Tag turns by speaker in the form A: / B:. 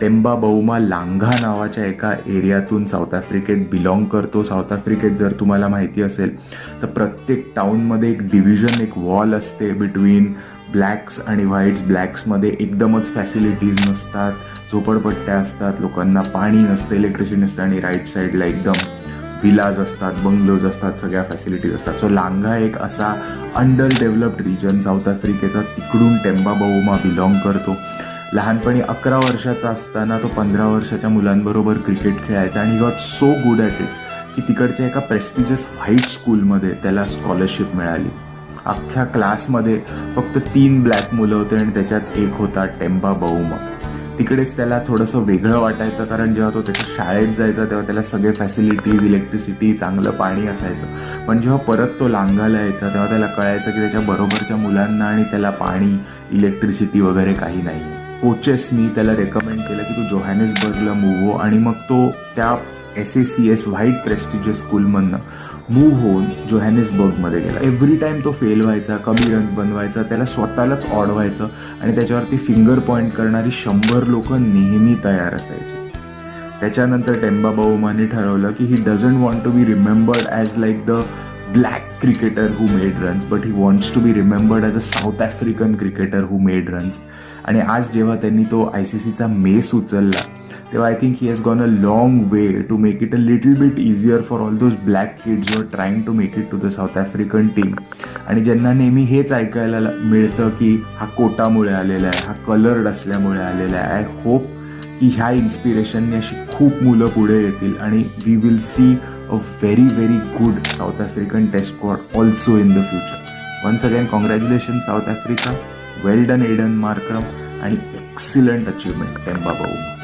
A: Temba बाऊमा लांघा नावाच्या एका एरियातून south आफ्रिकेत बिलॉंग करतो. साऊथ आफ्रिकेत जर तुम्हाला माहिती असेल तर प्रत्येक टाऊनमध्ये एक डिव्हिजन, एक वॉल असते बिटवीन ब्लॅक्स आणि व्हाईट्स. ब्लॅक्समध्ये एकदमच फॅसिलिटीज नसतात, झोपडपट्ट्या असतात, लोकांना पाणी नसतं, इलेक्ट्रिसिटी नसतं, आणि राईट साईडला एकदम विलाज असतात, बंगलोज असतात, सगळ्या फॅसिलिटीज असतात. सो लांघा एक असा अंडर डेव्हलप्ड रिजन साऊथ आफ्रिकेचा, तिकडून टेम्बा बाऊमा बिलॉंग करतो. लहानपणी 11 वर्षाचा असताना तो 15 वर्षाच्या मुलांबरोबर क्रिकेट खेळायचा आणि he got so good at it की तिकडच्या एका प्रेस्टिजियस व्हाईट स्कूलमध्ये त्याला स्कॉलरशिप मिळाली. अख्ख्या क्लासमध्ये फक्त 3 ब्लॅक मुलं होते आणि त्याच्यात एक होता टेम्बा बाऊमा. तिकडेच त्याला थोडंसं वेगळं वाटायचं, कारण जेव्हा तो त्याच्या शाळेत जायचा तेव्हा त्याला सगळे फॅसिलिटीज, इलेक्ट्रिसिटी, चांगलं पाणी असायचं. पण जेव्हा परत तो लांघाला यायचा तेव्हा त्याला कळायचं की त्याच्या बरोबरच्या मुलांना आणि त्याला पाणी, इलेक्ट्रिसिटी वगैरे काही नाही. कोचेसनी त्याला रेकमेंड केलं की तू जोहानिसबर्गला मूव्ह हो, आणि मग तो त्या SACS व्हाईट प्रेस्टिजियस स्कूलमधनं मूव्ह होऊन जोहानिसबर्गमध्ये गेला. एव्हरी टाईम तो फेल व्हायचा, कमी रन्स बनवायचा, त्याला स्वतःलाच ऑड व्हायचं आणि त्याच्यावरती फिंगर पॉईंट करणारी 100 लोक नेहमी तयार असायची. त्याच्यानंतर टेम्बा बाऊमाने ठरवलं की ही doesn't want to be remembered as like the black cricketer who made runs, but he wants to be remembered as a South African cricketer who made runs. आणि आज जेव्हा त्यांनी तो ICCचा मेस उचलला तेव्हा I think he has gone a long way to make it a little bit easier for all those black kids who are trying to make it to the south African team. आणि ज्यांना नेहमी हेच ऐकायला मिळतं की हा कोटामुळे आलेला आहे, हा कलर्ड असल्यामुळे आलेला आहे. आय होप की ह्या इन्स्पिरेशनने अशी खूप मुलं पुढे येतील आणि we will see a very very good South African test squad also in the future. Once again congratulation South Africa, well done Aiden Markram, आणि एक्सिलंट अचीवमेंट टेम्बा बाऊमा.